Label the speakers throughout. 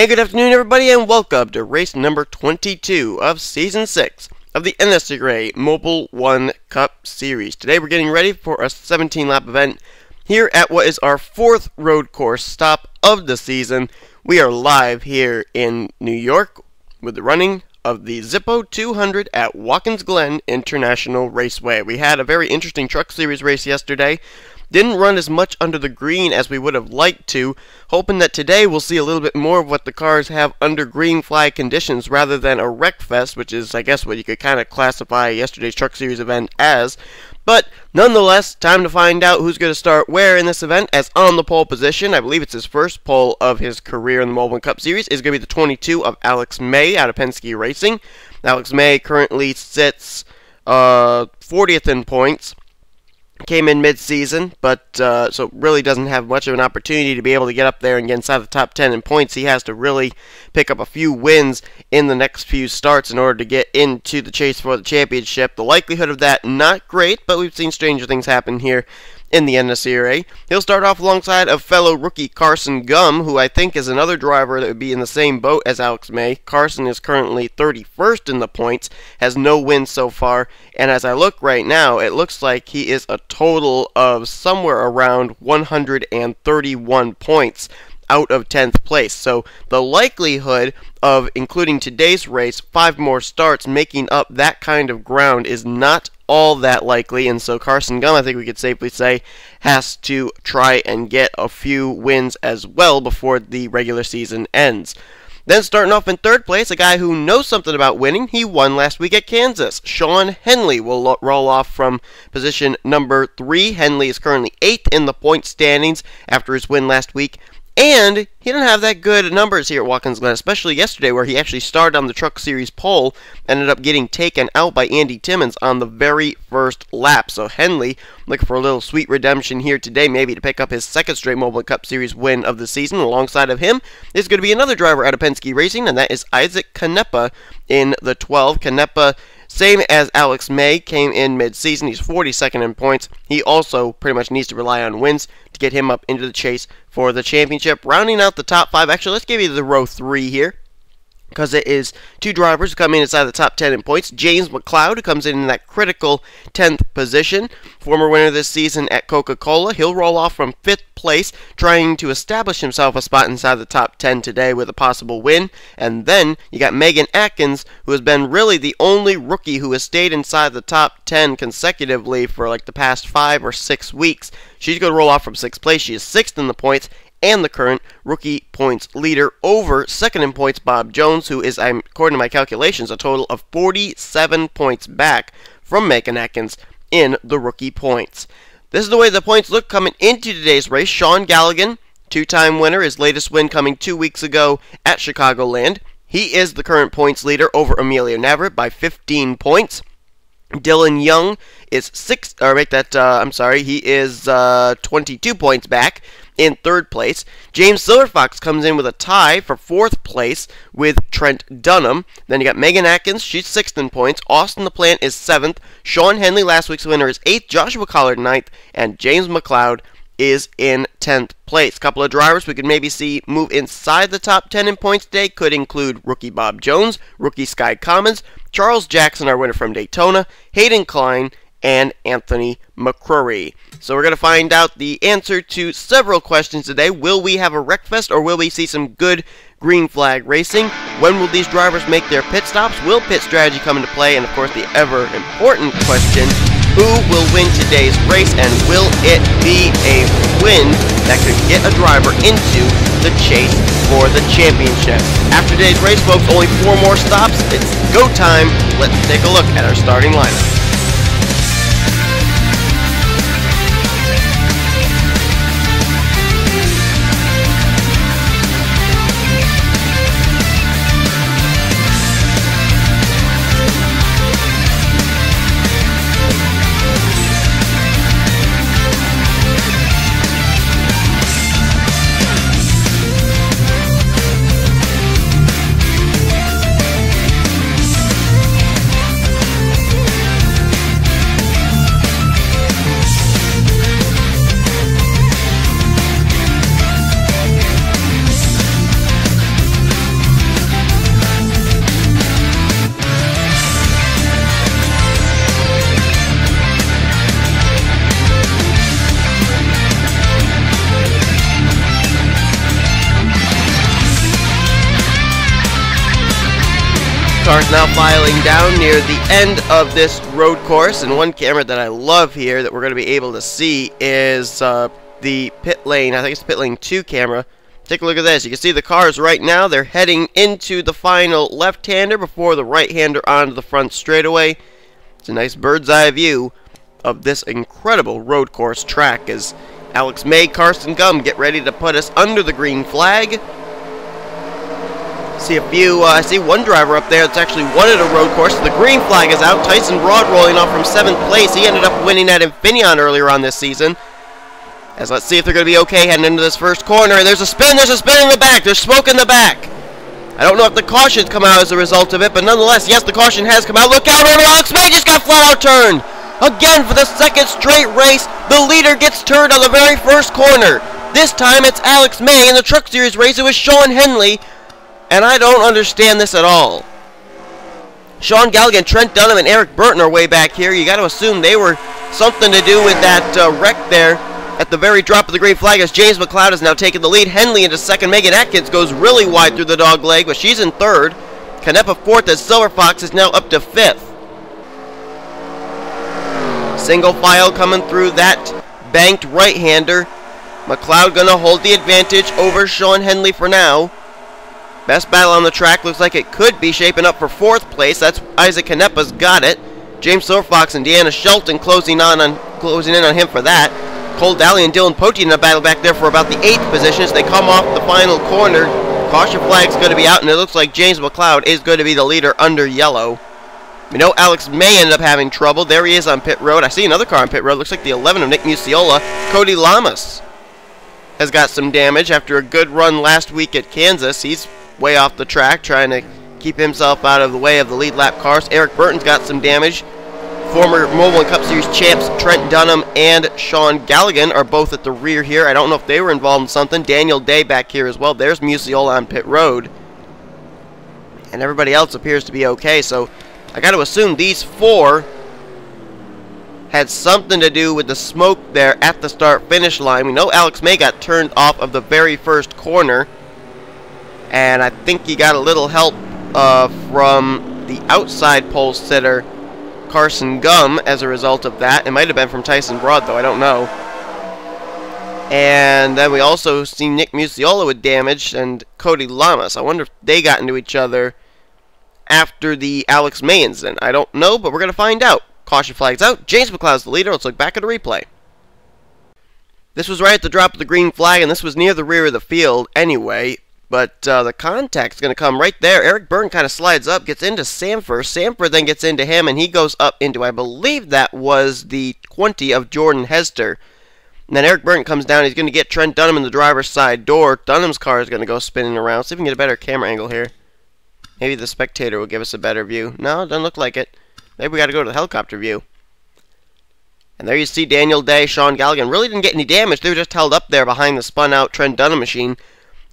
Speaker 1: And good afternoon, everybody, and welcome to race number 22 of Season 6 of the NNSCRA Mobil1 Cup Series. Today we're getting ready for a 17-lap event here at what is our 4th road course stop of the season. We are live here in New York with the running of the Zippo 200 at Watkins Glen International Raceway. We had a very interesting truck series race yesterday. Didn't run as much under the green as we would have liked to, hoping that today we'll see a little bit more of what the cars have under green flag conditions rather than a wreckfest, which is, I guess, what you could kind of classify yesterday's truck series event as. But nonetheless, time to find out who's going to start where in this event. As on the pole position, I believe it's his first pole of his career in the Mobil1 Cup Series, is going to be the 22 of Alex May out of Penske Racing. Alex May currently sits 40th in points. Came in mid-season, but so really doesn't have much of an opportunity to be able to get up there and get inside the top 10 in points. He has to really pick up a few wins in the next few starts in order to get into the chase for the championship. The likelihood of that, not great, but we've seen stranger things happen here in the NNSCRA. He'll start off alongside of fellow rookie Carson Gum, who I think is another driver that would be in the same boat as Alex May. Carson is currently 31st in the points, has no wins so far, and as I look right now, it looks like he is a total of somewhere around 131 points out of 10th place. So the likelihood of, including today's race, 5 more starts making up that kind of ground is not all that likely, and so Carson Gum, I think we could safely say, has to try and get a few wins as well before the regular season ends. Then starting off in 3rd place, a guy who knows something about winning. He won last week at Kansas. Sean Henley will roll off from position number 3. Henley is currently 8th in the point standings after his win last week. And he didn't have that good numbers here at Watkins Glen, especially yesterday where he actually started on the Truck Series pole, ended up getting taken out by Andy Timmons on the very first lap. So Henley looking for a little sweet redemption here today, maybe to pick up his 2nd straight Mobil1 Cup Series win of the season. Alongside of him is going to be another driver out of Penske Racing, and that is Isaac Canepa in the 12. Canepa, same as Alex May, came in mid-season. He's 42nd in points. He also pretty much needs to rely on wins to get him up into the chase for the championship. Rounding out the top 5, actually, let's give you the row 3 here, because it is 2 drivers who come in inside the top 10 in points. James McLeod, who comes in that critical 10th position, former winner this season at Coca-Cola. He'll roll off from 5th place, trying to establish himself a spot inside the top 10 today with a possible win. And then you got Megan Atkins, who has been really the only rookie who has stayed inside the top 10 consecutively for like the past 5 or 6 weeks. She's going to roll off from 6th place. She is 6th in the points and the current rookie points leader over 2nd in points Bob Jones, who is, according to my calculations, a total of 47 points back from Megan Atkins in the rookie points. This is the way the points look coming into today's race. Sean Galligan, 2-time winner, his latest win coming 2 weeks ago at Chicagoland. He is the current points leader over Emilio Navarrete by 15 points. Dylan Young is he is 22 points back in 3rd place. James Silverfox comes in with a tie for 4th place with Trent Dunham. Then you got Megan Atkins, she's 6th in points. Austin LaPlante is 7th. Sean Henley, last week's winner, is 8th. Joshua Collard, 9th. And James McLeod is in 10th place. A couple of drivers we could maybe see move inside the top 10 in points today could include rookie Bob Jones, rookie Sky Commons, Charles Jackson, our winner from Daytona, Hayden Klein, and Anthony McCrory. So we're going to find out the answer to several questions today. Will we have a wreckfest, or will we see some good green flag racing? When will these drivers make their pit stops? Will pit strategy come into play? And of course the ever important question, who will win today's race, and will it be a win that could get a driver into the chase for the championship? After today's race, folks, only 4 more stops. It's go time. Let's take a look at our starting lineup. cars now filing down near the end of this road course, and one camera that I love here that we're going to be able to see is the pit lane. I think it's the pit lane 2 camera. Take a look at this. You can see the cars right now. They're heading into the final left-hander before the right-hander onto the front straightaway. It's a nice bird's eye view of this incredible road course track as Alex May, Carson Gum get ready to put us under the green flag. I see one driver up there that's actually won at a road course. The green flag is out. Tyson Broad rolling off from 7th place. He ended up winning at Infineon earlier on this season. As let's see if they're going to be okay heading into this first corner. And there's a spin in the back. There's smoke in the back. I don't know if the caution's come out as a result of it, but nonetheless, yes, the caution has come out. Look out, Alex May just got flat out turned. Again, for the second straight race, the leader gets turned on the very first corner. This time it's Alex May. In the Truck Series race, it was Sean Henley. And I don't understand this at all. Sean Galligan, Trent Dunham, and Eric Burton are way back here. You got to assume they were something to do with that wreck there at the very drop of the green flag as James McLeod has now taken the lead. Henley into second. Megan Atkins goes really wide through the dog leg, but she's in third. Canepa fourth as Silver Fox is now up to fifth. Single file coming through that banked right-hander. McLeod going to hold the advantage over Sean Henley for now. Best battle on the track looks like it could be shaping up for 4th place. That's Isaac Canepa's got it. James Silverfox and Deanna Shelton closing in on him for that. Cole Daly and Dylan Pote in a battle back there for about the 8th position as they come off the final corner. Caution flag's going to be out, and it looks like James McLeod is going to be the leader under yellow. We know Alex May ended up having trouble. There he is on pit road. I see another car on pit road. Looks like the 11 of Nick Muciola. Cody Lamas has got some damage after a good run last week at Kansas. He's way off the track, trying to keep himself out of the way of the lead lap cars. Eric Burton's got some damage. Former Mobil1 Cup Series champs Trent Dunham and Sean Galligan are both at the rear here. I don't know if they were involved in something. Daniel Day back here as well. There's Muciola on pit road. And everybody else appears to be okay, so I got to assume these 4 had something to do with the smoke there at the start-finish line. We know Alex May got turned off of the very first corner. And I think he got a little help from the outside pole sitter, Carson Gum, as a result of that. It might have been from Tyson Broad, though. I don't know. And then we also see Nick Muciola with damage and Cody Lamas. I wonder if they got into each other after the Alex May incident. I don't know, but we're going to find out. Caution flag's out. James McLeod's the leader. Let's look back at the replay. This was right at the drop of the green flag, and this was near the rear of the field anyway. But the contact's going to come right there. Eric Burton kind of slides up, gets into Samford. Samford then gets into him, and he goes up into, I believe that was the 20 of Jordan Hester. And then Eric Burton comes down. He's going to get Trent Dunham in the driver's side door. Dunham's car is going to go spinning around. See if we can get a better camera angle here. Maybe the spectator will give us a better view. No, it doesn't look like it. Maybe we got to go to the helicopter view. And there you see Daniel Day, Sean Galligan. Really didn't get any damage. They were just held up there behind the spun-out Trent Dunham machine.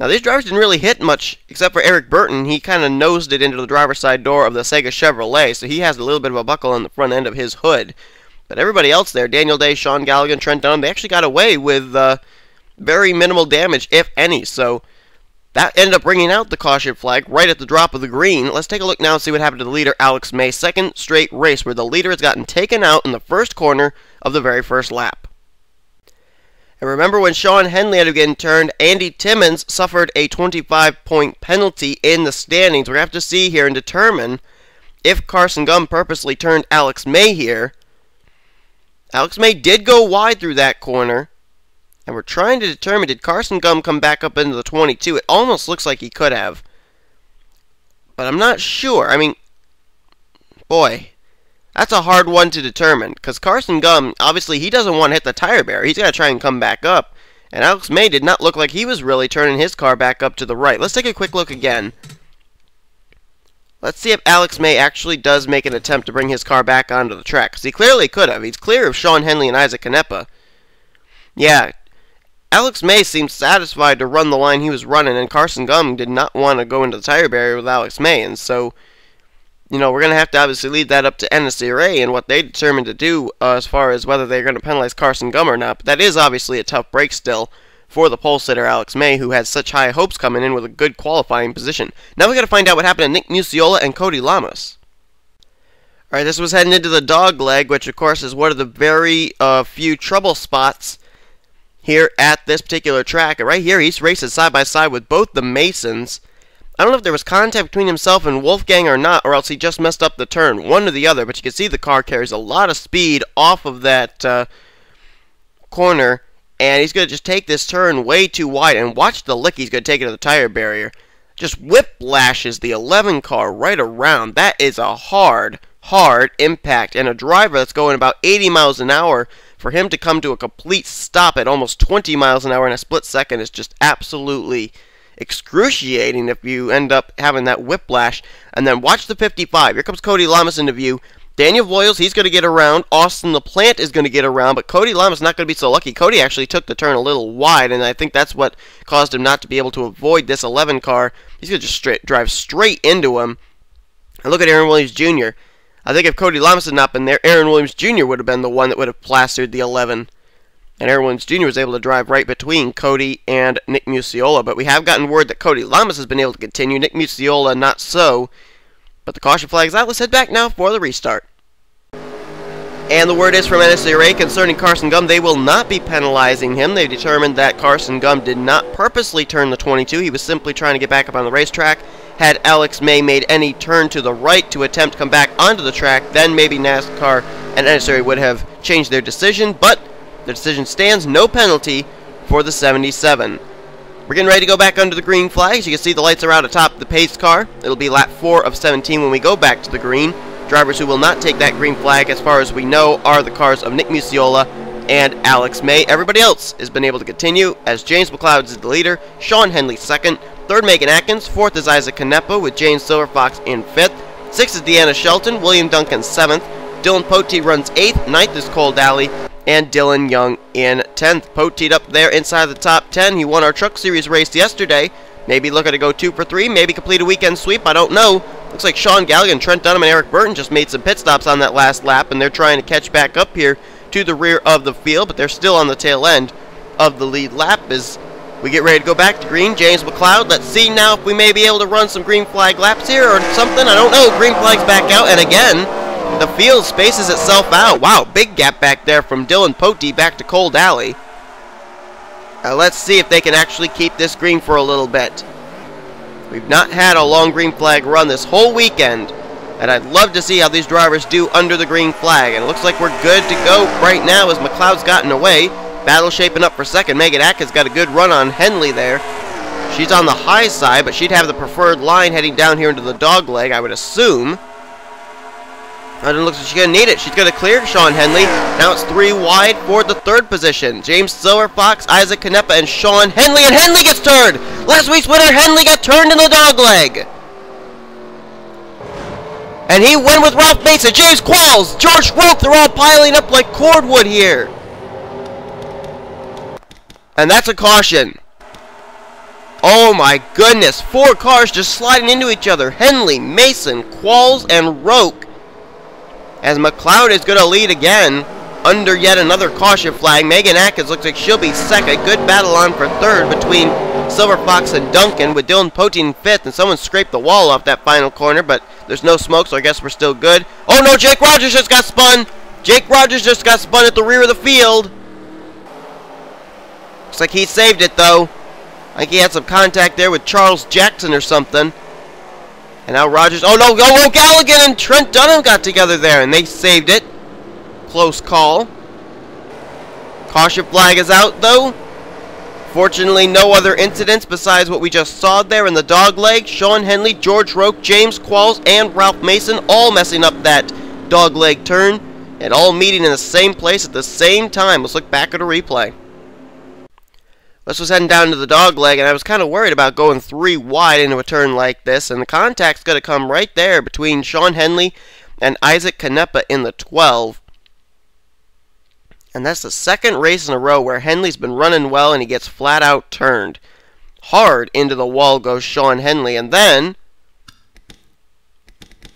Speaker 1: Now, these drivers didn't really hit much, except for Eric Burton. He kind of nosed it into the driver's side door of the Sega Chevrolet, so he has a little bit of a buckle on the front end of his hood. But everybody else there, Daniel Day, Sean Galligan, Trent Dunham, they actually got away with very minimal damage, if any. So that ended up bringing out the caution flag right at the drop of the green. Let's take a look now and see what happened to the leader, Alex May. Second straight race where the leader has gotten taken out in the first corner of the very first lap. And remember when Sean Henley had to get turned, Andy Timmons suffered a 25-point penalty in the standings. We're going to have to see here and determine if Carson Gum purposely turned Alex May here. Alex May did go wide through that corner. And we're trying to determine, did Carson Gum come back up into the 22? It almost looks like he could have. But I'm not sure. I mean, boy, that's a hard one to determine. Because Carson Gum, obviously, he doesn't want to hit the tire barrier. He's got to try and come back up. And Alex May did not look like he was really turning his car back up to the right. Let's take a quick look again. Let's see if Alex May actually does make an attempt to bring his car back onto the track. Because he clearly could have. He's clear of Sean Henley and Isaac Canepa. Yeah, Alex May seemed satisfied to run the line he was running, and Carson Gum did not want to go into the tire barrier with Alex May. And so, you know, we're going to have to obviously leave that up to NNSCRA and what they determine to do as far as whether they're going to penalize Carson Gum or not. But that is obviously a tough break still for the pole sitter Alex May, who had such high hopes coming in with a good qualifying position. Now we got to find out what happened to Nick Muciola and Cody Lamas. Alright, this was heading into the dog leg, which of course is one of the very few trouble spots here at this particular track. And right here, he's racing side by side with both the Masons. I don't know if there was contact between himself and Wolfgang or not, or else he just messed up the turn, one or the other. But you can see the car carries a lot of speed off of that corner, and he's going to just take this turn way too wide, and watch the lick he's going to take into the tire barrier. Just whiplashes the 11 car right around. That is a hard impact, and a driver that's going about 80 miles an hour, for him to come to a complete stop at almost 20 miles an hour in a split second is just absolutely excruciating if you end up having that whiplash. And then watch the 55. Here comes Cody Lamas into view. Daniel Voiles, he's going to get around. Austin LaPlante is going to get around, but Cody Lamas not going to be so lucky. Cody actually took the turn a little wide, and I think that's what caused him not to be able to avoid this 11 car. He's going to just drive straight into him. And look at Aaron Williams Jr. I think if Cody Lamas had not been there, Aaron Williams Jr. would have been the one that would have plastered the 11. And Aaron Williams Jr. was able to drive right between Cody and Nick Muciola. But we have gotten word that Cody Lamas has been able to continue, Nick Muciola not so. But the caution flag is out. Let's head back now for the restart. And the word is from NNSCRA concerning Carson Gum. They will not be penalizing him. They determined that Carson Gum did not purposely turn the 22. He was simply trying to get back up on the racetrack. Had Alex May made any turn to the right to attempt to come back onto the track, then maybe NASCAR and NNSCRA would have changed their decision. But the decision stands. No penalty for the 77. We're getting ready to go back under the green flags. You can see the lights are out atop the pace car. It'll be lap 4 of 17 when we go back to the green. Drivers who will not take that green flag, as far as we know, are the cars of Nick Muciola and Alex May. Everybody else has been able to continue, as James McLeod is the leader, Sean Henley second, third Megan Atkins, fourth is Isaac Canepa with James Silverfox in fifth, sixth is Deanna Shelton, William Duncan seventh, Dylan Poteet runs eighth, ninth is Cole Daly, and Dylan Young in 10th. Poteet up there inside the top 10. He won our Truck Series race yesterday. Maybe looking to go 2 for 3, maybe complete a weekend sweep, I don't know. Looks like Sean Galligan, Trent Dunham, and Eric Burton just made some pit stops on that last lap, and they're trying to catch back up here to the rear of the field, but they're still on the tail end of the lead lap as we get ready to go back to green. James McLeod, let's see now if we may be able to run some green flag laps here or something. I don't know. Green flag's back out, and again, the field spaces itself out. Wow, big gap back there from Dylan Poteet back to Cole Daly. Let's see if they can actually keep this green for a little bit. We've not had a long green flag run this whole weekend, and I'd love to see how these drivers do under the green flag. And it looks like we're good to go right now as McLeod's gotten away. Battle shaping up for second. Megan Atkins got a good run on Henley there. She's on the high side, but she'd have the preferred line heading down here into the dog leg, I would assume. And it looks like she's going to need it. She's going to clear Sean Henley. Now it's 3 wide for the third position. James Silverfox, Isaac Canepa, and Sean Henley. And Henley gets turned! Last week's winner, Henley, got turned in the dog leg. And he went with Ralph Mason, James Qualls, George Roque. They're all piling up like cordwood here. And that's a caution. Oh my goodness. 4 cars just sliding into each other. Henley, Mason, Qualls, and Roque. As McLeod is going to lead again under yet another caution flag. Megan Atkins looks like she'll be second. Good battle on for third between Silverfox and Duncan, with Dylan Poteet in fifth. And someone scraped the wall off that final corner, but there's no smoke, so I guess we're still good. Oh no, Jake Rogers just got spun. Jake Rogers just got spun at the rear of the field. Looks like he saved it, though. I think he had some contact there with Charles Jackson or something. And now Rogers, oh no, Galligan and Trent Dunham got together there, and they saved it. Close call. Caution flag is out, though. Fortunately, no other incidents besides what we just saw there in the dog leg. Sean Henley, George Roque, James Qualls, and Ralph Mason all messing up that dog leg turn, and all meeting in the same place at the same time. Let's look back at a replay. This was heading down to the dog leg, and I was kind of worried about going 3 wide into a turn like this, and the contact's going to come right there between Sean Henley and Isaac Canepa in the 12. And that's the second race in a row where Henley's been running well, and he gets flat out turned. Hard into the wall goes Sean Henley, and then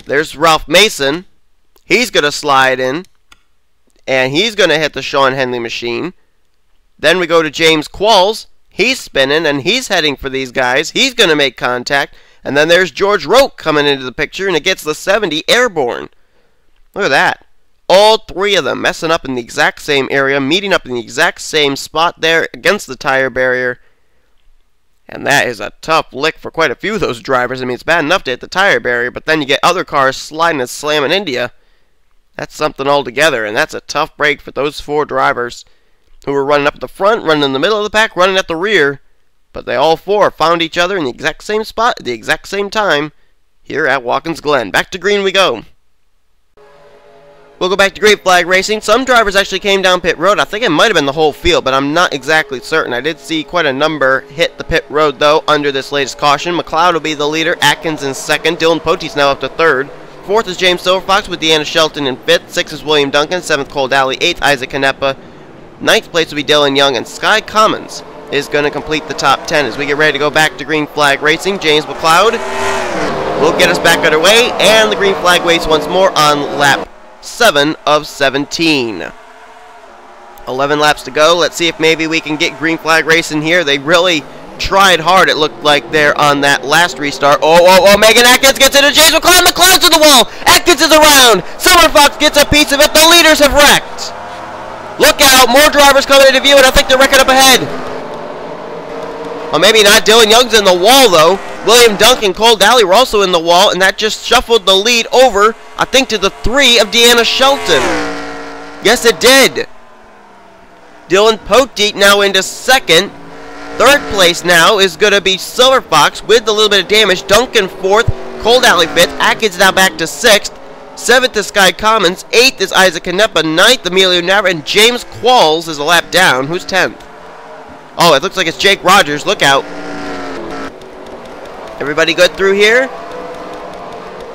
Speaker 1: there's Ralph Mason. He's going to slide in, and he's going to hit the Sean Henley machine. Then we go to James Qualls. He's spinning, and he's heading for these guys. He's going to make contact. And then there's George Roque coming into the picture, and it gets the 70 airborne. Look at that. All three of them messing up in the exact same area, meeting up in the exact same spot there against the tire barrier. And that is a tough lick for quite a few of those drivers. I mean, it's bad enough to hit the tire barrier, but then you get other cars sliding and slamming into you. That's something altogether, and that's a tough break for those four drivers who were running up at the front, running in the middle of the pack, running at the rear. But they all four found each other in the exact same spot at the exact same time here at Watkins Glen. Back to green we go. We'll go back to green flag racing. Some drivers actually came down pit road. I think it might have been the whole field, but I'm not exactly certain. I did see quite a number hit the pit road, though, under this latest caution. McLeod will be the leader. Atkins in second. Dylan Potte's now up to third. Fourth is James Silverfox with Deanna Shelton in fifth. Sixth is William Duncan. Seventh, Cole Daly. Eighth, Isaac Canepa. Ninth place will be Dylan Young. And Sky Commons is going to complete the top 10 as we get ready to go back to green flag racing. James McLeod will get us back underway, and the green flag waits once more on lap 7 of 17. 11 laps to go. Let's see if maybe we can get green flag racing here. They really tried hard, it looked like, there on that last restart. Oh, Megan Atkins gets into James McLeod. McLeod's to the wall. Atkins is around. Silverfox gets a piece of it. The leaders have wrecked. Look out. More drivers coming into view, and I think they're wrecking up ahead. Well, maybe not. Dylan Young's in the wall, though. William Duncan, Cole Daly were also in the wall, and that just shuffled the lead over, I think, to the 3 of Deanna Shelton. Yes, it did. Dylan Poteet now into second. Third place now is going to be Silverfox with a little bit of damage. Duncan fourth, Cole Daly fifth. Atkins now back to sixth. Seventh is Sky Commons. Eighth is Isaac Canepa. Ninth, Emilio Navarra. And James Qualls is a lap down. Who's 10th? Oh, it looks like it's Jake Rogers. Look out. Everybody good through here?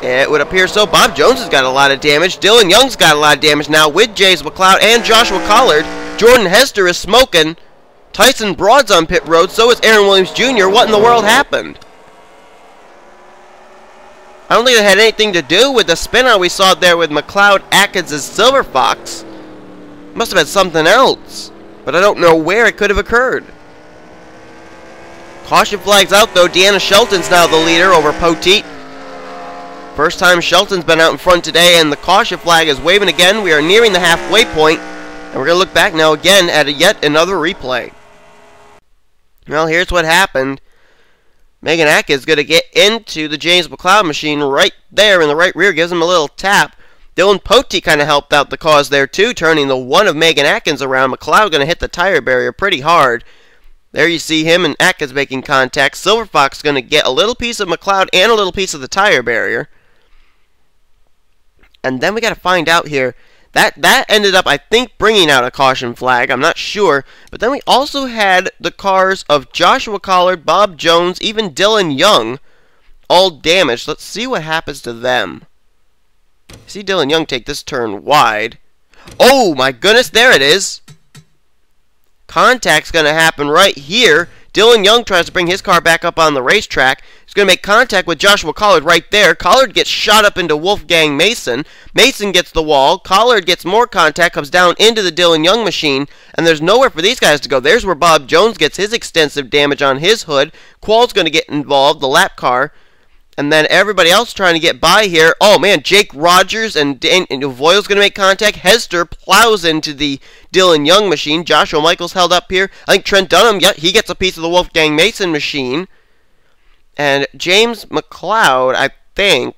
Speaker 1: It would appear so. Bob Jones has got a lot of damage. Dylan Young's got a lot of damage now with James McLeod and Joshua Collard. Jordan Hester is smoking. Tyson Broad's on pit road. So is Aaron Williams Jr. What in the world happened? I don't think it had anything to do with the spin-out we saw there with McLeod, Atkins, and Silverfox. Must have had something else. But I don't know where it could have occurred. Caution flag's out, though. Deanna Shelton's now the leader over Poteet. First time Shelton's been out in front today, and the caution flag is waving again. We are nearing the halfway point, and we're going to look back now again at yet another replay. Well, here's what happened. Megan Atkins is going to get into the James McLeod machine right there in the right rear, gives him a little tap. Dylan Poteet kind of helped out the cause there, too, turning the 1 of Megan Atkins around. McLeod going to hit the tire barrier pretty hard. There you see him and Atkins making contact. Silverfox going to get a little piece of McLeod and a little piece of the tire barrier. And then we got to find out here. That ended up, I think, bringing out a caution flag. I'm not sure. But then we also had the cars of Joshua Collard, Bob Jones, even Dylan Young all damaged. Let's see what happens to them. See Dylan Young take this turn wide. Oh, my goodness, there it is. Contact's going to happen right here. Dylan Young tries to bring his car back up on the racetrack. He's going to make contact with Joshua Collard right there. Collard gets shot up into Wolfgang Mason. Mason gets the wall. Collard gets more contact, comes down into the Dylan Young machine, and there's nowhere for these guys to go. There's where Bob Jones gets his extensive damage on his hood. Qual's going to get involved, the lap car. And then everybody else trying to get by here. Oh, man, Jake Rogers and Voil's going to make contact. Hester plows into the Dylan Young machine. Joshua Michaels held up here. I think Trent Dunham, yeah, he gets a piece of the Wolfgang Mason machine. And James McLeod, I think...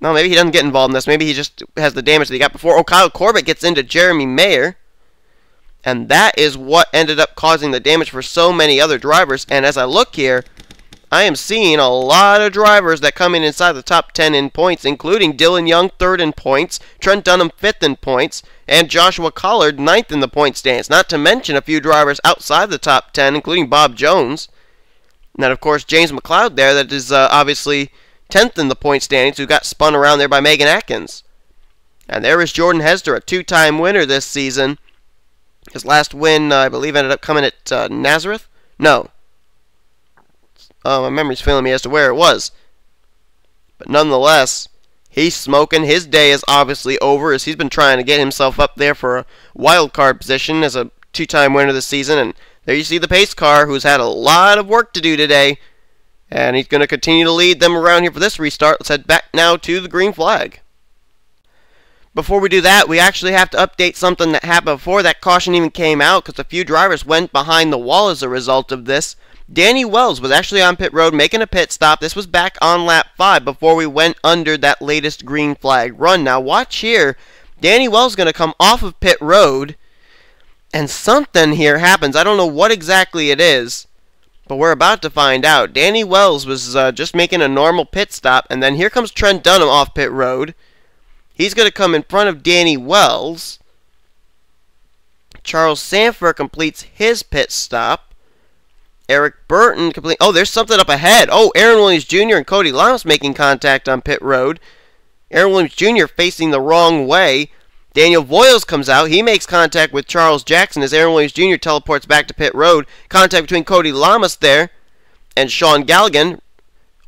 Speaker 1: No, maybe he doesn't get involved in this. Maybe he just has the damage that he got before. Oh, Kyle Corbett gets into Jeremy Mayer. And that is what ended up causing the damage for so many other drivers. And as I look here... I am seeing a lot of drivers that come in inside the top 10 in points, including Dylan Young, 3rd in points, Trent Dunham, 5th in points, and Joshua Collard, 9th in the point standings. Not to mention a few drivers outside the top 10, including Bob Jones. And then, of course, James McLeod there, that is obviously 10th in the point standings, who got spun around there by Megan Atkins. And there is Jordan Hester, a 2-time winner this season. His last win, I believe, ended up coming at Nazareth? No. My memory's failing me as to where it was. But nonetheless, he's smoking. His day is obviously over, as he's been trying to get himself up there for a wild card position as a 2-time winner this season. And There you see the pace car, who's had a lot of work to do today. And he's going to continue to lead them around here for this restart. Let's head back now to the green flag. Before we do that, we actually have to update something that happened before that caution even came out, because a few drivers went behind the wall as a result of this. Danny Wells was actually on pit road making a pit stop. This was back on lap 5 before we went under that latest green flag run. Now watch here. Danny Wells is going to come off of pit road, and something here happens. I don't know what exactly it is, but we're about to find out. Danny Wells was just making a normal pit stop, and then here comes Trent Dunham off pit road. He's going to come in front of Danny Wells. Charles Sanford completes his pit stop. Eric Burton completes... Oh, there's something up ahead. Oh, Aaron Williams Jr. and Cody Lamas making contact on pit road. Aaron Williams Jr. facing the wrong way. Daniel Voiles comes out. He makes contact with Charles Jackson as Aaron Williams Jr. teleports back to pit road. Contact between Cody Lamas there and Sean Galligan.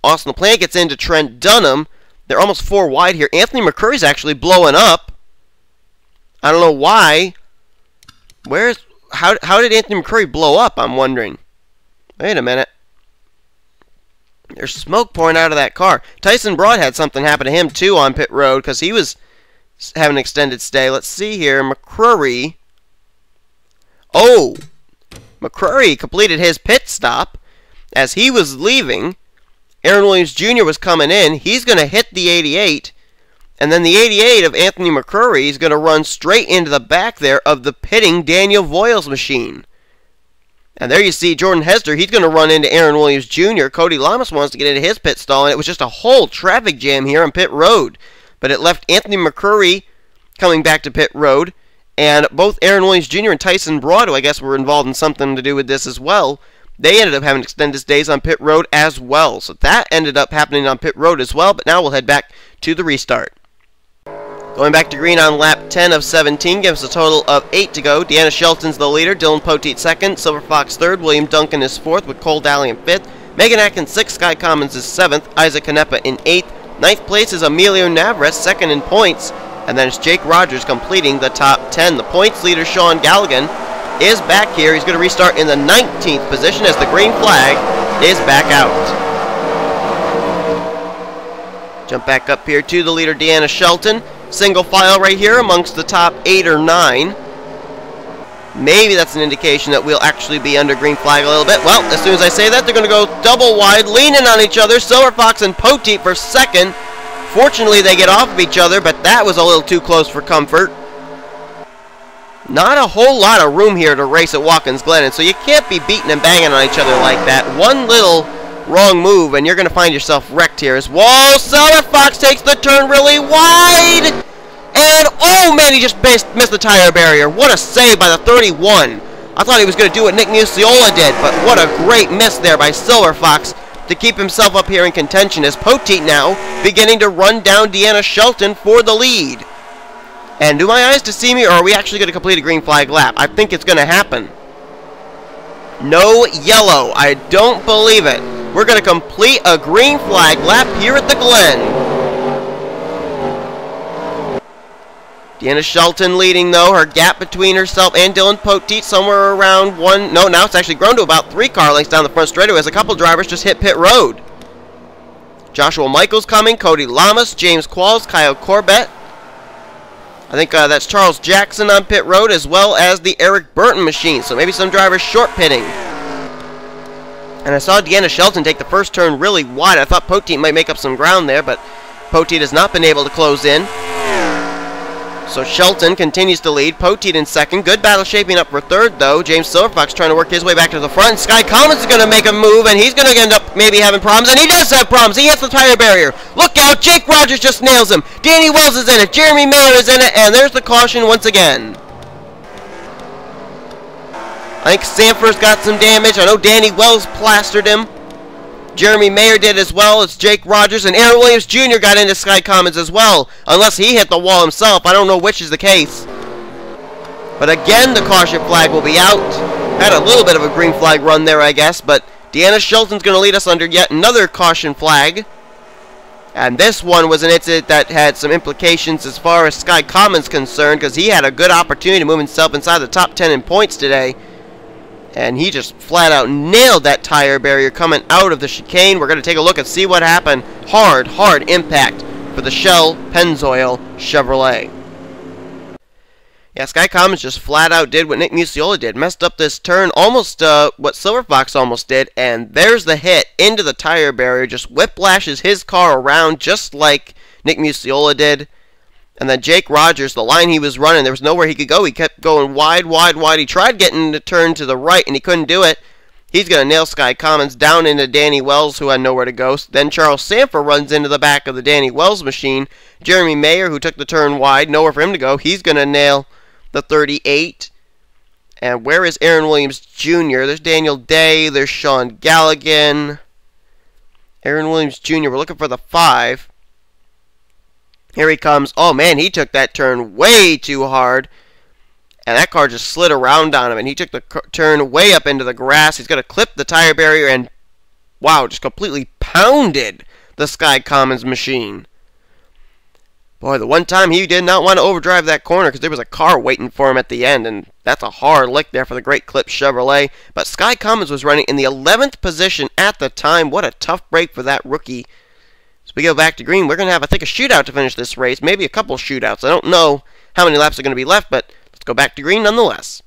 Speaker 1: Austin LaPlante gets into Trent Dunham. They're almost 4 wide here. Anthony McCurry's actually blowing up. I don't know why. How did Anthony McCurry blow up, I'm wondering. Wait a minute. There's smoke pouring out of that car. Tyson Broad had something happen to him, too, on pit road, because he was having an extended stay. Let's see here. McCurry. Oh! McCurry completed his pit stop. As he was leaving, Aaron Williams Jr. was coming in. He's going to hit the 88. And then the 88 of Anthony McCurry is going to run straight into the back there of the pitting Daniel Voiles machine. And there you see Jordan Hester. He's going to run into Aaron Williams Jr. Cody Lamas wants to get into his pit stall, and it was just a whole traffic jam here on pit road. But it left Anthony McCurry coming back to pit road, and both Aaron Williams Jr. and Tyson Broad, who I guess were involved in something to do with this as well, they ended up having extended stays on pit road as well. So that ended up happening on pit road as well, but now we'll head back to the restart. Going back to green on lap 10 of 17 gives us a total of 8 to go. Deanna Shelton's the leader, Dylan Poteet second, Silver Fox third, William Duncan is fourth with Cole Daly in fifth, Megan Atkins sixth, Sky Commons is seventh, Isaac Canepa in eighth, ninth place is Emilio Navarez, second in points, and then it's Jake Rogers completing the top 10. The points leader, Sean Galligan, is back here. He's going to restart in the 19th position as the green flag is back out. Jump back up here to the leader, Deanna Shelton. Single file right here amongst the top 8 or 9. Maybe that's an indication that we'll actually be under green flag a little bit. Well, as soon as I say that, they're going to go double wide, leaning on each other. Silver Fox and Poteet for second. Fortunately, they get off of each other, but that was a little too close for comfort. Not a whole lot of room here to race at Watkins Glen, and so you can't be beating and banging on each other like that. One little wrong move, and you're going to find yourself wrecked here. Whoa, Silver Fox takes the turn really wide! And, oh man, he just missed the tire barrier. What a save by the 31. I thought he was going to do what Nick Muciola did, but what a great miss there by Silver Fox to keep himself up here in contention as Poteet now beginning to run down Deanna Shelton for the lead. And do my eyes deceive me, or are we actually going to complete a green flag lap? I think it's going to happen. No yellow. I don't believe it. We're going to complete a green flag lap here at the Glen. Deanna Shelton leading, though. Her gap between herself and Dylan Poteet somewhere around one. No, now it's actually grown to about 3 car lengths down the front straightaway as a couple drivers just hit pit road. Joshua Michaels coming, Cody Lamas, James Qualls, Kyle Corbett. I think that's Charles Jackson on pit road as well as the Eric Burton machine. So maybe some drivers short pitting. And I saw Deanna Shelton take the first turn really wide. I thought Poteet might make up some ground there, but Poteet has not been able to close in. So Shelton continues to lead. Poteet in second. Good battle shaping up for third, though. James Silverfox trying to work his way back to the front. Sky Commons is going to make a move, and he's going to end up maybe having problems. And he does have problems. He hits the tire barrier. Look out. Jake Rogers just nails him. Danny Wells is in it. Jeremy Mayer is in it. And there's the caution once again. I think Sanford's got some damage. I know Danny Wells plastered him. Jeremy Mayer did as well. It's Jake Rogers, and Aaron Williams Jr. got into Sky Commons as well. Unless he hit the wall himself. I don't know which is the case. But again, the caution flag will be out. Had a little bit of a green flag run there, I guess. But Deanna Shelton's going to lead us under yet another caution flag. And this one was an incident that had some implications as far as Sky Commons concerned, because he had a good opportunity to move himself inside the top 10 in points today. And he just flat out nailed that tire barrier coming out of the chicane. We're going to take a look and see what happened. Hard impact for the Shell Pennzoil Chevrolet. Yeah, Sky Commons just flat out did what Nick Muciola did. Messed up this turn, almost what Silver Fox almost did. And there's the hit into the tire barrier. Just whiplashes his car around just like Nick Muciola did. And then Jake Rogers, the line he was running, there was nowhere he could go. He kept going wide. He tried getting the turn to the right, and he couldn't do it. He's going to nail Sky Commons down into Danny Wells, who had nowhere to go. Then Charles Sanford runs into the back of the Danny Wells machine. Jeremy Mayer, who took the turn wide, nowhere for him to go. He's going to nail the 38. And where is Aaron Williams Jr.? There's Daniel Day. There's Sean Galligan. Aaron Williams Jr., we're looking for the 5. Here he comes. Oh, man, he took that turn way too hard. And that car just slid around on him. And he took the turn way up into the grass. He's going to clip the tire barrier and, wow, just completely pounded the Sky Commons machine. Boy, the one time he did not want to overdrive that corner because there was a car waiting for him at the end. And that's a hard lick there for the Great Clip Chevrolet. But Sky Commons was running in the 11th position at the time. What a tough break for that rookie. So we go back to green. We're going to have, I think, a shootout to finish this race. Maybe a couple shootouts. I don't know how many laps are going to be left, but let's go back to green nonetheless.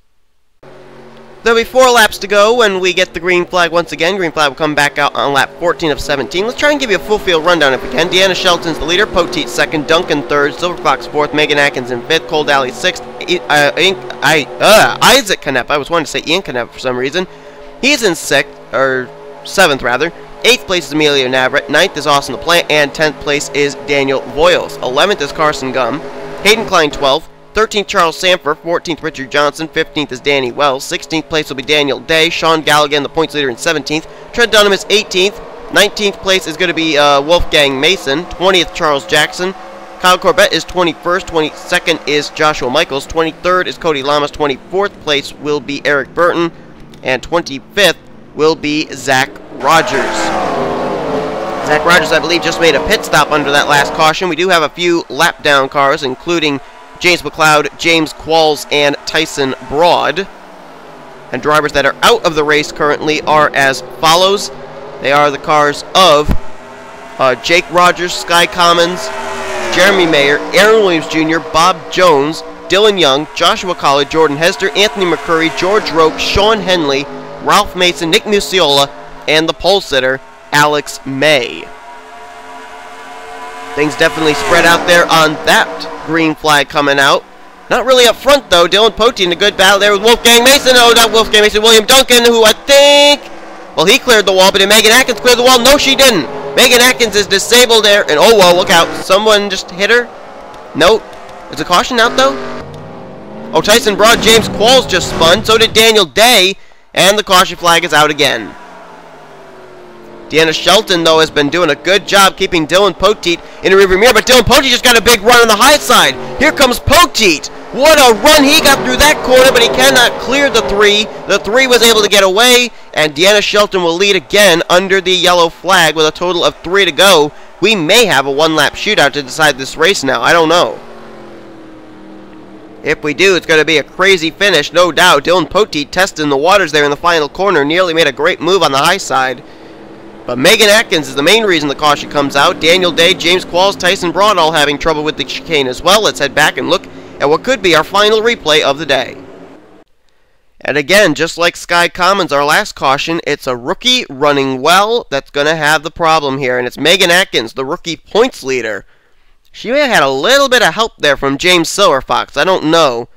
Speaker 1: There'll be 4 laps to go when we get the green flag once again. Green flag will come back out on lap 14 of 17. Let's try and give you a full field rundown if we can. Deanna Shelton's the leader. Poteet second. Duncan third. Silver Fox fourth. Megan Atkins in fifth. Cole Daly sixth. Isaac Knepp. I was wanting to say Ian Knepp for some reason. He's in seventh rather. 8th place is Emilio Navarrete, 9th is Austin LaPlante, and 10th place is Daniel Voiles. 11th is Carson Gum, Hayden Klein 12th, 13th Charles Sanford, 14th Richard Johnson, 15th is Danny Wells, 16th place will be Daniel Day, Sean Galligan, the points leader in 17th, Trent Dunham is 18th, 19th place is going to be Wolfgang Mason, 20th Charles Jackson, Kyle Corbett is 21st, 22nd is Joshua Michaels, 23rd is Cody Lamas, 24th place will be Eric Burton, and 25th will be Zach Rogers. Zach Rogers, I believe, just made a pit stop under that last caution. We do have a few lap down cars, including James McLeod, James Qualls, and Tyson Broad. And drivers that are out of the race currently are as follows. They are the cars of Jake Rogers, Sky Commons, Jeremy Mayer, Aaron Williams Jr., Bob Jones, Dylan Young, Joshua Colley, Jordan Hester, Anthony McCurry, George Roke, Sean Henley, Ralph Mason, Nick Muciola, and the pole sitter, Alex May. Things definitely spread out there on that green flag coming out. Not really up front, though. Dylan Poteet in a good battle there with Wolfgang Mason. Oh, not Wolfgang Mason. William Duncan, who I think... Well, he cleared the wall, but did Megan Atkins clear the wall? No, she didn't. Megan Atkins is disabled there, and oh, well, look out. Someone just hit her? No. Is a caution out, though? Oh, Tyson Broad, James Qualls just spun. So did Daniel Day. And the caution flag is out again. Deanna Shelton, though, has been doing a good job keeping Dylan Poteet in the rearview mirror, but Dylan Poteet just got a big run on the high side. Here comes Poteet. What a run he got through that corner, but he cannot clear the 3. The 3 was able to get away, and Deanna Shelton will lead again under the yellow flag with a total of 3 to go. We may have a one-lap shootout to decide this race now. I don't know. If we do, it's going to be a crazy finish, no doubt. Dylan Poteet testing the waters there in the final corner. Nearly made a great move on the high side. But Megan Atkins is the main reason the caution comes out. Daniel Day, James Qualls, Tyson Broad all having trouble with the chicane as well. Let's head back and look at what could be our final replay of the day. And again, just like Sky Commons, our last caution, it's a rookie running well that's going to have the problem here. And it's Megan Atkins, the rookie points leader. She may have had a little bit of help there from James Silverfox. I don't know.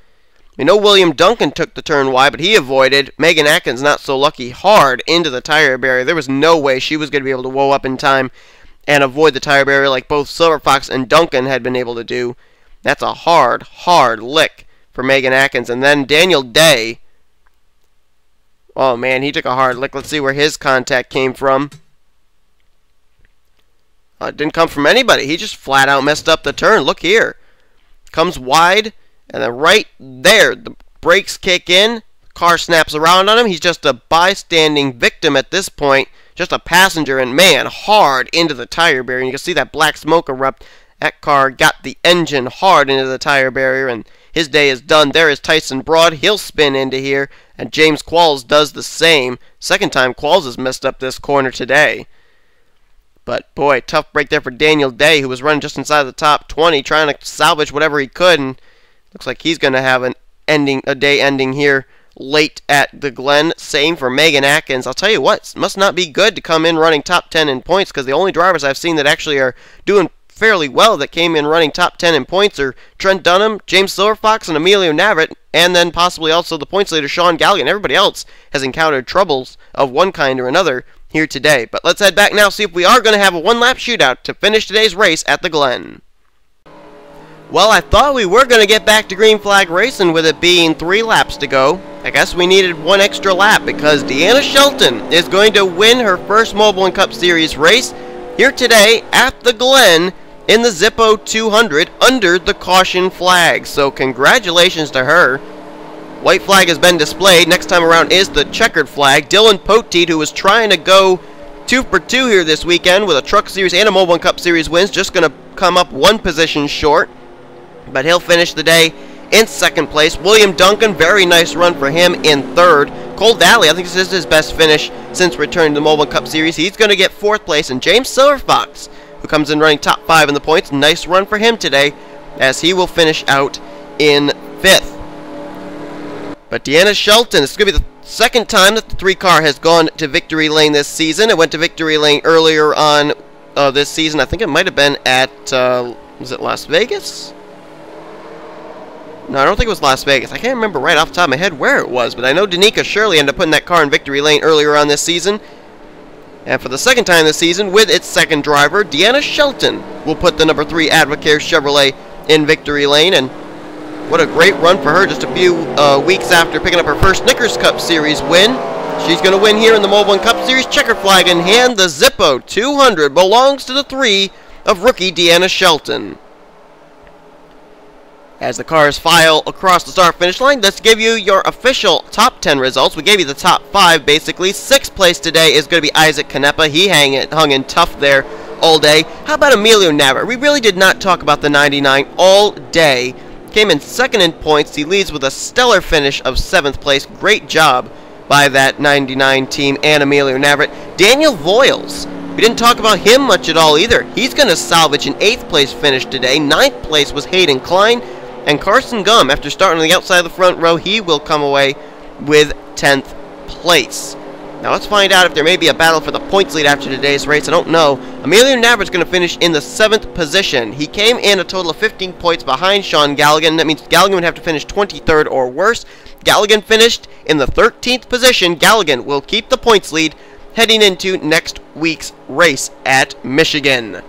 Speaker 1: We know William Duncan took the turn wide, but he avoided. Megan Atkins, not so lucky, hard into the tire barrier. There was no way she was going to be able to woe up in time and avoid the tire barrier like both Silverfox and Duncan had been able to do. That's a hard lick for Megan Atkins. And then Daniel Day. Oh, man, he took a hard lick. Let's see where his contact came from. It didn't come from anybody. He just flat out messed up the turn. Look here. Comes wide, and then right there, the brakes kick in. Car snaps around on him. He's just a bystanding victim at this point. Just a passenger, and man, hard into the tire barrier. And you can see that black smoke erupt. That car got the engine hard into the tire barrier, and his day is done. There is Tyson Broad. He'll spin into here, and James Qualls does the same. Second time Qualls has messed up this corner today. But boy, tough break there for Daniel Day, who was running just inside the top 20, trying to salvage whatever he could, and looks like he's going to have a day ending here late at the Glen. Same for Megan Atkins. I'll tell you what, it must not be good to come in running top 10 in points, because the only drivers I've seen that actually are doing fairly well that came in running top 10 in points are Trent Dunham, James Silverfox, and Emilio Navarrete, and then possibly also the points leader Sean Galligan. Everybody else has encountered troubles of one kind or another here today. But let's head back now, see if we are going to have a one-lap shootout to finish today's race at the Glen. Well, I thought we were going to get back to green flag racing with it being 3 laps to go. I guess we needed 1 extra lap because Deanna Shelton is going to win her first Mobil1 Cup Series race here today at the Glen in the Zippo 200 under the caution flag. So congratulations to her. White flag has been displayed. Next time around is the checkered flag. Dylan Poteet, who was trying to go 2 for 2 here this weekend with a Truck Series and a Mobil1 Cup Series wins, just going to come up 1 position short. But he'll finish the day in 2nd place. William Duncan, very nice run for him in 3rd. Cole Valley, I think this is his best finish since returning to the Mobil1 Cup Series. He's going to get 4th place. And James Silverfox, who comes in running top 5 in the points. Nice run for him today, as he will finish out in 5th. But Deanna Shelton, this is going to be the 2nd time that the 3-car has gone to victory lane this season. It went to victory lane earlier on this season. I think it might have been at, was it Las Vegas? No, I don't think it was Las Vegas. I can't remember right off the top of my head where it was, but I know Danica Shirley ended up putting that car in victory lane earlier on this season. And for the 2nd time this season, with its 2nd driver, Deanna Shelton will put the number 3 Advocare Chevrolet in victory lane. And what a great run for her just a few weeks after picking up her first Snickers Cup Series win. She's going to win here in the Mobil1 Cup Series. Checker flag in hand. The Zippo 200 belongs to the 3 of rookie Deanna Shelton. As the cars file across the start-finish line, let's give you your official top 10 results. We gave you the top 5, basically. 6th place today is going to be Isaac Canepa. He hung in tough there all day. How about Emilio Navarrete? We really did not talk about the 99 all day. Came in 2nd in points. He leads with a stellar finish of 7th place. Great job by that 99 team and Emilio Navarrete. Daniel Voiles. We didn't talk about him much at all either. He's going to salvage an 8th place finish today. 9th place was Hayden Klein. And Carson Gum, after starting on the outside of the front row, he will come away with 10th place. Now let's find out if there may be a battle for the points lead after today's race. I don't know. Emilio Navarrete's going to finish in the 7th position. He came in a total of 15 points behind Sean Galligan. That means Galligan would have to finish 23rd or worse. Galligan finished in the 13th position. Galligan will keep the points lead heading into next week's race at Michigan.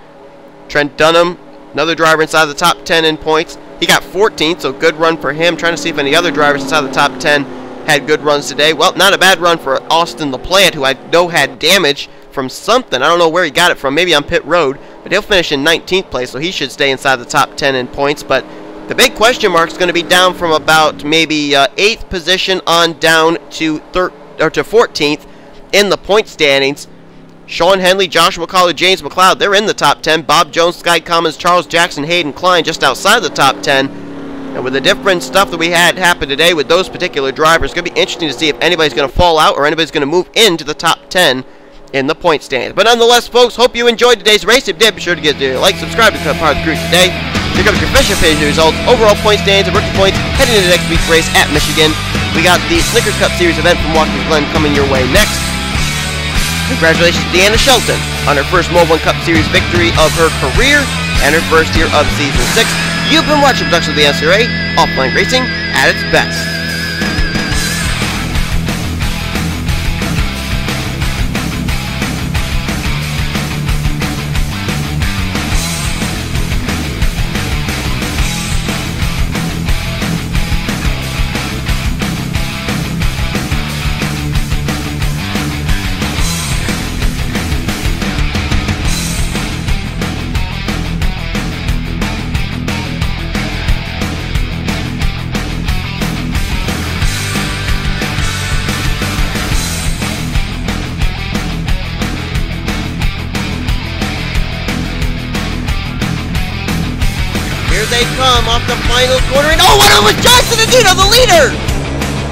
Speaker 1: Trent Dunham, another driver inside the top 10 in points. He got 14th, so good run for him. Trying to see if any other drivers inside the top 10 had good runs today. Well, not a bad run for Austin LaPlante, who I know had damage from something. I don't know where he got it from, maybe on pit road, but he'll finish in 19th place, so he should stay inside the top 10 in points. But the big question mark is going to be down from about maybe 8th position on down to 14th in the point standings. Sean Henley, Joshua Colley, James McLeod, they're in the top 10. Bob Jones, Sky Commons, Charles Jackson, Hayden Klein just outside the top 10. And with the different stuff that we had happen today with those particular drivers, it's going to be interesting to see if anybody's going to fall out or anybody's going to move into the top 10 in the point standings. But nonetheless, folks, hope you enjoyed today's race. If you did, be sure to get a like, subscribe to become part of the crew today. Here comes your official page results, overall point standings, and rookie points heading into next week's race at Michigan. We got the Snickers Cup Series event from Watkins Glen coming your way next. Congratulations to Deanna Shelton on her first Mobil1 Cup Series victory of her career and her first year of Season 6. You've been watching production of the NNSCRA, offline racing at its best. Here they come off the final corner, and oh, what was Johnson Adino, the leader!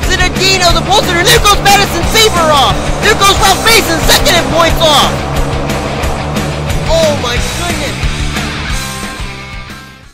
Speaker 1: Citadino, the pole sitter. There goes Madison Saber off. There goes Ralph Mason, second and points off. Oh my goodness.